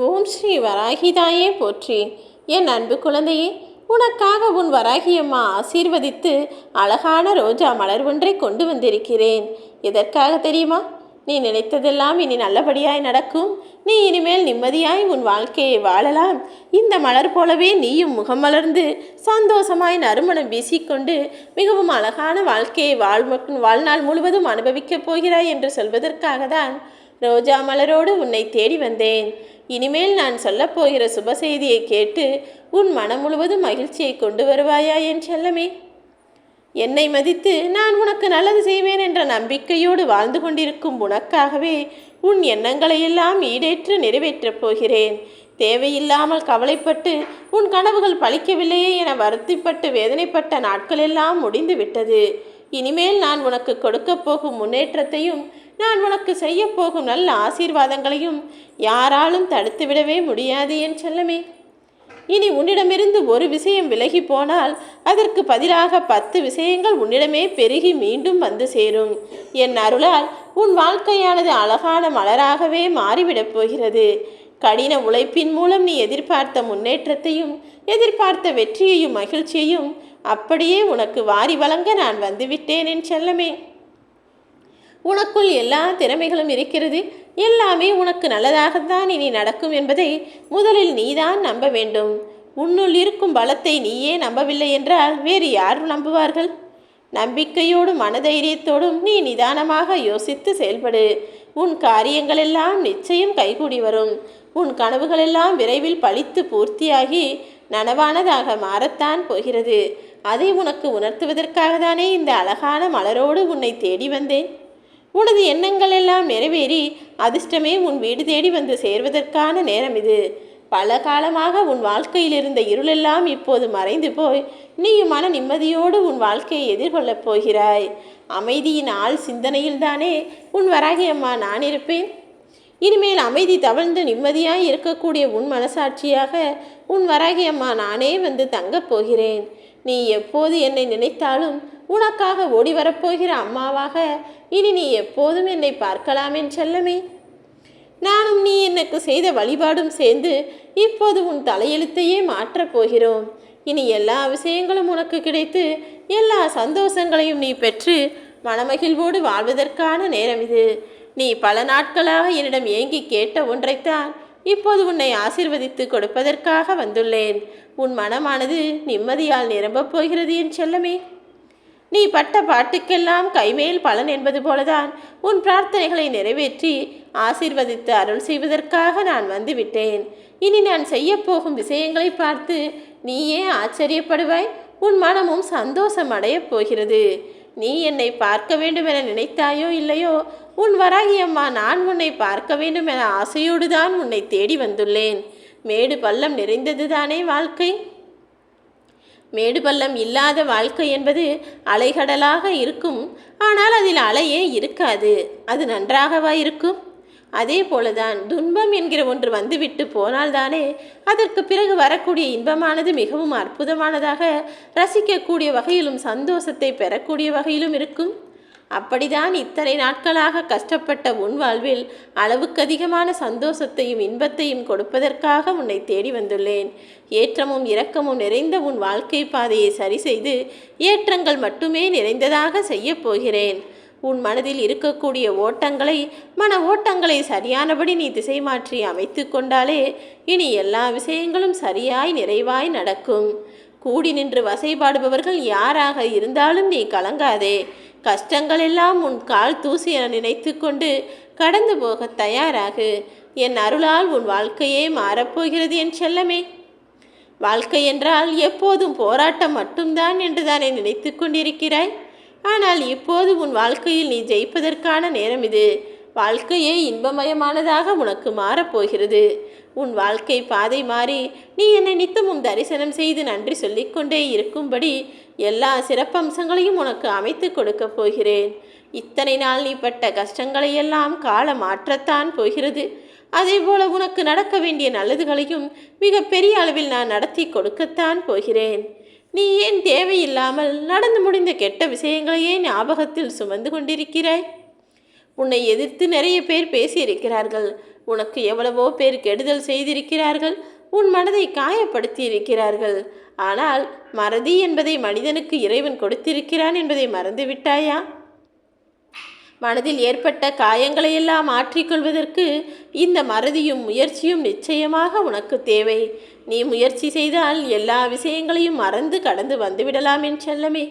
ஓம் ஸ்ரீ வராகிதாயே போற்றி. என் அன்பு குழந்தையே, உனக்காக உன் வராகியம்மா ஆசீர்வதித்து அழகான ரோஜா மலர் ஒன்றை கொண்டு வந்திருக்கிறேன். எதற்காக தெரியுமா? நீ நினைத்ததெல்லாம் இனி நல்லபடியாய் நடக்கும். நீ இனிமேல் நிம்மதியாய் உன் வாழ்க்கையை வாழலாம். இந்த மலர் போலவே நீயும் முகம் மலர்ந்து சந்தோஷமாய் நறுமணம் வீசிக்கொண்டு மிகவும் அழகான வாழ்க்கையை வாழ்நாள் முழுவதும் அனுபவிக்கப் போகிறாய் என்று சொல்வதற்காக தான் ரோஜா மலரோடு உன்னை தேடி வந்தேன். இனிமேல் நான் சொல்லப்போகிற சுப செய்தியை கேட்டு உன் மனம் முழுவதும் மகிழ்ச்சியை கொண்டு வருவாயா என் செல்லமே? என்னை மதித்து நான் உனக்கு நல்லது செய்வேன் என்ற நம்பிக்கையோடு வாழ்ந்து கொண்டிருக்கும் உனக்காகவே உன் எண்ணங்களையெல்லாம் ஈடேற்று நிறைவேற்றப் போகிறேன். தேவையில்லாமல் கவலைப்பட்டு உன் கனவுகள் பலிக்கவில்லையே என வருத்திப்பட்டு வேதனைப்பட்ட நாட்களெல்லாம் முடிந்து விட்டது. இனிமேல் நான் உனக்கு கொடுக்கப் போகும் முன்னேற்றத்தையும் நான் உனக்கு செய்ய போகும் நல்ல ஆசீர்வாதங்களையும் யாராலும் தடுத்துவிடவே முடியாது என் செல்லமே. இனி உன்னிடமிருந்து ஒரு விஷயம் விலகி போனால் அதற்கு பதிலாக 10 விஷயங்கள் உன்னிடமே பெருகி மீண்டும் வந்து சேரும். என் அருளால் உன் வாழ்க்கையானது அழகான மலராகவே மாறிவிடப் போகிறது. கடின உழைப்பின் மூலம் நீ எதிர்பார்த்த முன்னேற்றத்தையும் எதிர்பார்த்த வெற்றியையும் மகிழ்ச்சியையும் அப்படியே உனக்கு வாரி வழங்க நான் வந்துவிட்டேன் என் செல்லமே. உனக்குள் எல்லா திறமைகளும் இருக்கிறது. எல்லாமே உனக்கு நல்லதாகத்தான் இனி நடக்கும் என்பதை முதலில் நீதான் நம்ப வேண்டும். உன்னுள் இருக்கும் பலத்தை நீயே நம்பவில்லை என்றால் வேறு யார் நம்புவார்கள்? நம்பிக்கையோடும் மனதைரியத்தோடும் நீ நிதானமாக யோசித்து செயல்படு. உன் காரியங்களெல்லாம் நிச்சயம் கைகூடி வரும். உன் கனவுகளெல்லாம் விரைவில் பலித்து பூர்த்தியாகி நனவானதாக மாறத்தான் போகிறது. அதை உனக்கு உணர்த்துவதற்காக தானே இந்த அழகான மலரோடு உன்னை தேடி வந்தேன். உனது எண்ணங்கள் எல்லாம் நிறைவேறி அதிர்ஷ்டமே உன் வீடு தேடி வந்து சேர்வதற்கான நேரம் இது. பல காலமாக உன் வாழ்க்கையில் இருந்த இருளெல்லாம் இப்போது மறைந்து போய் நீயும் மன நிம்மதியோடு உன் வாழ்க்கையை எதிர்கொள்ளப் போகிறாய். அமைதியின் ஆள் சிந்தனையில்தானே உன் வராகியம்மா நான் இருப்பேன். இனிமேல் அமைதி தவழ்ந்து நிம்மதியாய் இருக்கக்கூடிய உன் மனசாட்சியாக உன் வராகியம்மா நானே வந்து தங்கப் போகிறேன். நீ எப்போது என்னை நினைத்தாலும் உனக்காக ஓடி வரப்போகிற அம்மாவாக இனி நீ எப்போதும் என்னை பார்க்கலாம் என் செல்லமே. நானும் நீ எனக்கு செய்த வழிபாடும் சேர்ந்து இப்போது உன் தலையெழுத்தையே மாற்றப் போகிறோம். இனி எல்லா விஷயங்களும் உனக்கு கிடைத்து எல்லா சந்தோஷங்களையும் நீ பெற்று மனமகிழ்வோடு வாழ்வதற்கான நேரம் இது. நீ பல நாட்களாக என்னிடம் ஏங்கி கேட்ட ஒன்றைத்தான் இப்போது உன்னை ஆசீர்வதித்து கொடுப்பதற்காக வந்துள்ளேன். உன் மனமானது நிம்மதியால் நிரம்பப் போகிறது என் செல்லமே. நீ பட்ட பாட்டுக்கெல்லாம் கைமேல் பலன் என்பது போலதான் உன் பிரார்த்தனைகளை நிறைவேற்றி ஆசீர்வதித்து அருள் செய்வதற்காக நான் வந்துவிட்டேன். இனி நான் செய்யப்போகும் விஷயங்களை பார்த்து நீயே ஆச்சரியப்படுவாய். உன் மனமும் சந்தோஷம் அடையப் போகிறது. நீ என்னை பார்க்க வேண்டும் என நினைத்தாயோ இல்லையோ, உன் வராகியம்மா நான் உன்னை பார்க்க வேண்டும் என ஆசையோடு தான் உன்னை தேடி வந்துள்ளேன். மேடு பள்ளம் நிறைந்தது தானே வாழ்க்கை. மேடு பள்ளம் இல்லாத வாழ்க்கை என்பது அலைகடலாக இருக்கும். ஆனால் அதில் அலையே இருக்காது. அது நன்றாகவா இருக்கும்? அதே போலதான் துன்பம் என்கிற ஒன்று வந்துவிட்டு போனால்தானே அதற்கு பிறகு வரக்கூடிய இன்பமானது மிகவும் அற்புதமானதாக, ரசிக்கக்கூடிய வகையிலும் சந்தோஷத்தை பெறக்கூடிய வகையிலும் இருக்கும். அப்படிதான் இத்தனை நாட்களாக கஷ்டப்பட்ட உன் வாழ்வில் அளவுக்கு அதிகமான சந்தோஷத்தையும் இன்பத்தையும் கொடுப்பதற்காக உன்னை தேடி வந்துள்ளேன். ஏற்றமும் இரக்கமும் நிறைந்த உன் வாழ்க்கை பாதையை சரி செய்து ஏற்றங்கள் மட்டுமே நிறைந்ததாக செய்யப் போகிறேன். உன் மனதில் இருக்கக்கூடிய மன ஓட்டங்களை சரியானபடி நீ திசை மாற்றி அமைத்து கொண்டாலே இனி எல்லா விஷயங்களும் சரியாய் நிறைவாய் நடக்கும். கூடி நின்று வசைபாடுபவர்கள் யாராக இருந்தாலும் நீ கலங்காதே. கஷ்டங்கள் எல்லாம் உன் கால் தூசி என நினைத்து கொண்டு கடந்து போக தயாராகு. என் அருளால் உன் வாழ்க்கையே மாறப்போகிறது என் செல்லமே. வாழ்க்கை என்றால் எப்போதும் போராட்டம் மட்டும்தான் என்று தானே நினைத்து கொண்டிருக்கிறாய். ஆனால் இப்போது உன் வாழ்க்கையில் நீ ஜெயிப்பதற்கான நேரம் இது. வாழ்க்கையே இன்பமயமானதாக உனக்கு மாறப்போகிறது. உன் வாழ்க்கை பாதை மாறி நீ என்னை நித்தமும் தரிசனம் செய்து நன்றி சொல்லிக்கொண்டே இருக்கும்படி எல்லா சிறப்பம்சங்களையும் உனக்கு அமைத்து கொடுக்க போகிறேன். இத்தனை நாள் நீ பட்ட கஷ்டங்களையெல்லாம் காலம் மாற்றத்தான் போகிறது. அதேபோல உனக்கு நடக்க வேண்டிய நல்லதுகளையும் மிக பெரிய அளவில் நான் நடத்தி கொடுக்கத்தான் போகிறேன். நீ ஏன் தேவையில்லாமல் நடந்து முடிந்த கெட்ட விஷயங்களையே ஞாபகத்தில் சுமந்து கொண்டிருக்கிறாய்? உன்னை எதிர்த்து நிறைய பேர் பேசியிருக்கிறார்கள். உனக்கு எவ்வளவோ பேர் கெடுதல் செய்திருக்கிறார்கள், உன் மனதை காயப்படுத்தி இருக்கிறார்கள். ஆனால் மறதி என்பதை மனிதனுக்கு இறைவன் கொடுத்திருக்கிறான் என்பதை மறந்துவிட்டாயா? மனதில் ஏற்பட்ட காயங்களையெல்லாம் மாற்றிக்கொள்வதற்கு இந்த மறதியும் முயற்சியும் நிச்சயமாக உனக்கு தேவை. நீ முயற்சி செய்தால் எல்லா விஷயங்களையும் மறந்து கடந்து வந்துவிடலாம் என் செல்லமே.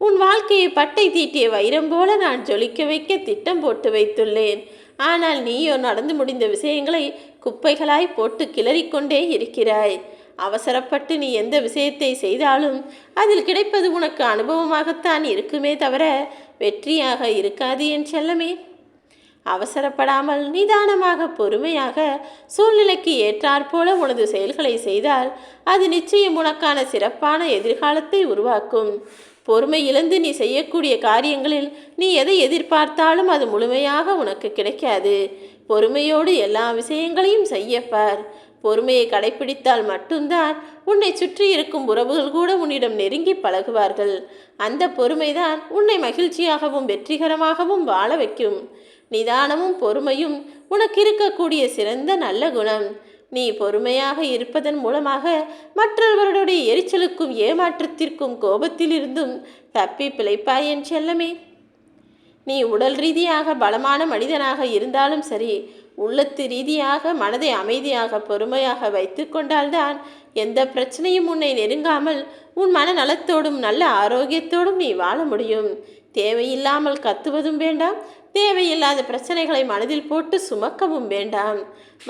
உன் வாழ்க்கையை பட்டை தீட்டிய வைரம் போல நான் ஜொலிக்க வைக்க திட்டம் போட்டு வைத்துள்ளேன். ஆனால் நீயோ நடந்து முடிந்த விஷயங்களை குப்பைகளாய் போட்டு கிளறிக்கொண்டே இருக்கிறாய். அவசரப்பட்டு நீ எந்த விஷயத்தை செய்தாலும் அதில் கிடைப்பது உனக்கு அனுபவமாகத்தான் இருக்குமே தவிர வெற்றியாக இருக்காது என் செல்லமே. அவசரப்படாமல் நிதானமாக பொறுமையாக சூழ்நிலைக்கு ஏற்றாற்போல உனது செயல்களை செய்தால் அது நிச்சயம் உனக்கான சிறப்பான எதிர்காலத்தை உருவாக்கும். பொறுமை இழந்து நீ செய்யக்கூடிய காரியங்களில் நீ எதை எதிர்பார்த்தாலும் அது முழுமையாக உனக்கு கிடைக்காது. பொறுமையோடு எல்லா விஷயங்களையும் செய்யப்பார். பொறுமையை கடைபிடித்தால் மட்டும்தான் உன்னை சுற்றி இருக்கும் உறவுகள் கூட உன்னிடம் நெருங்கி பழகுவார்கள். அந்த பொறுமைதான் உன்னை மகிழ்ச்சியாகவும் வெற்றிகரமாகவும் வாழ வைக்கும். நிதானமும் பொறுமையும் உனக்கு இருக்கக்கூடிய சிறந்த நல்ல குணம். நீ பொறுமையாக இருப்பதன் மூலமாக மற்றவர்களுடைய எரிச்சலுக்கும் ஏமாற்றத்திற்கும் கோபத்திலிருந்தும் தப்பி பிழைப்பாய் என் செல்லமே. நீ உடல் ரீதியாக பலமான மனிதனாக இருந்தாலும் சரி, உள்ளத்து ரீதியாக மனதை அமைதியாக பொறுமையாக வைத்து கொண்டால்தான் எந்த பிரச்சனையும் உன்னை நெருங்காமல் உன் மனநலத்தோடும் நல்ல ஆரோக்கியத்தோடும் நீ வாழ முடியும். தேவையில்லாமல் கத்துவதும் வேண்டாம், தேவையில்லாத பிரச்சனைகளை மனதில் போட்டு சுமக்கவும் வேண்டாம்.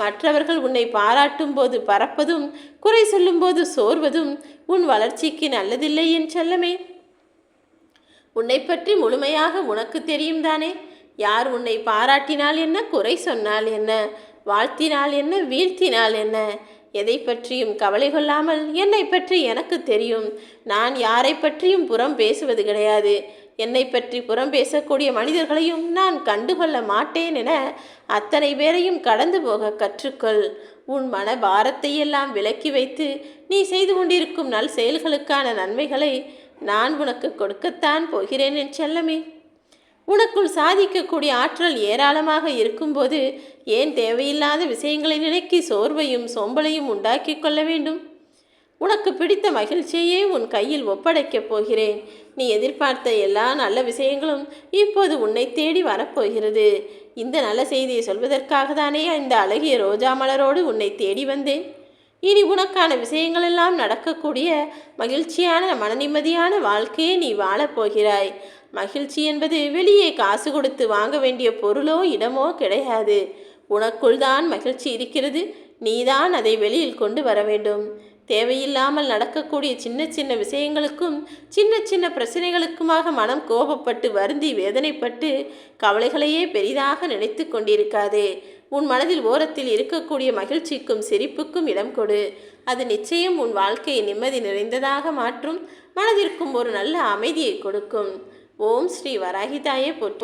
மற்றவர்கள் உன்னை பாராட்டும் போது பறப்பதும் குறை சொல்லும்போது சோர்வதும் உன் வளர்ச்சிக்கு நல்லதில்லை என் செல்லமே. உன்னை பற்றி முழுமையாக உனக்கு தெரியும் தானே. யார் உன்னை பாராட்டினால் என்ன, குறை சொன்னால் என்ன, வாழ்த்தினால் என்ன, வீழ்த்தினால் என்ன, எதை பற்றியும் கவலை கொள்ளாமல் என்னை பற்றி எனக்கு தெரியும். நான் யாரை பற்றியும் புறம் பேசுவது கிடையாது. என்னை பற்றி புறம் பேசக்கூடிய மனிதர்களையும் நான் கண்டுகொள்ள மாட்டேன் என அத்தனை பேரையும் கடந்து போக கற்றுக்கொள். உன் மன பாரத்தையெல்லாம் விலக்கி வைத்து நீ செய்து கொண்டிருக்கும் நல் செயல்களுக்கான நன்மைகளை நான் உனக்கு கொடுக்கத்தான் போகிறேன் என் செல்லமே. உனக்குள் சாதிக்கக்கூடிய ஆற்றல் ஏராளமாக இருக்கும்போது ஏன் தேவையில்லாத விஷயங்களை நினைக்கி சோர்வையும் சோம்பலையும் உண்டாக்கி கொள்ள வேண்டும்? உனக்கு பிடித்த மகிழ்ச்சியையே உன் கையில் ஒப்படைக்கப் போகிறேன். நீ எதிர்பார்த்த எல்லா நல்ல விஷயங்களும் இப்போது உன்னை தேடி வரப்போகிறது. இந்த நல்ல செய்தியை சொல்வதற்காக தானே இந்த அழகிய ரோஜா மலரோடு உன்னை தேடி வந்தேன். இனி உனக்கான விஷயங்களெல்லாம் நடக்கக்கூடிய மகிழ்ச்சியான மனநிம்மதியான வாழ்க்கையை நீ வாழப்போகிறாய். மகிழ்ச்சி என்பது வெளியே காசு கொடுத்து வாங்க வேண்டிய பொருளோ இடமோ கிடையாது. உனக்குள் தான் மகிழ்ச்சி இருக்கிறது. நீதான் அதை வெளியில் கொண்டு வர வேண்டும். தேவையில்லாமல் நடக்கக்கூடிய சின்ன சின்ன விஷயங்களுக்கும் சின்ன சின்ன பிரச்சனைகளுக்குமாக மனம் கோபப்பட்டு வருந்தி வேதனைப்பட்டு கவலைகளையே பெரிதாக நினைத்து கொண்டிருக்காதே. உன் மனதில் ஓரத்தில் இருக்கக்கூடிய மகிழ்ச்சிக்கும் சிரிப்புக்கும் இடம் கொடு. அது நிச்சயம் உன் வாழ்க்கையை நிம்மதி நிறைந்ததாக மாற்றும். மனதிற்கும் ஒரு நல்ல அமைதியை கொடுக்கும். ஓம் ஸ்ரீ வராகிதாயே போற்றி.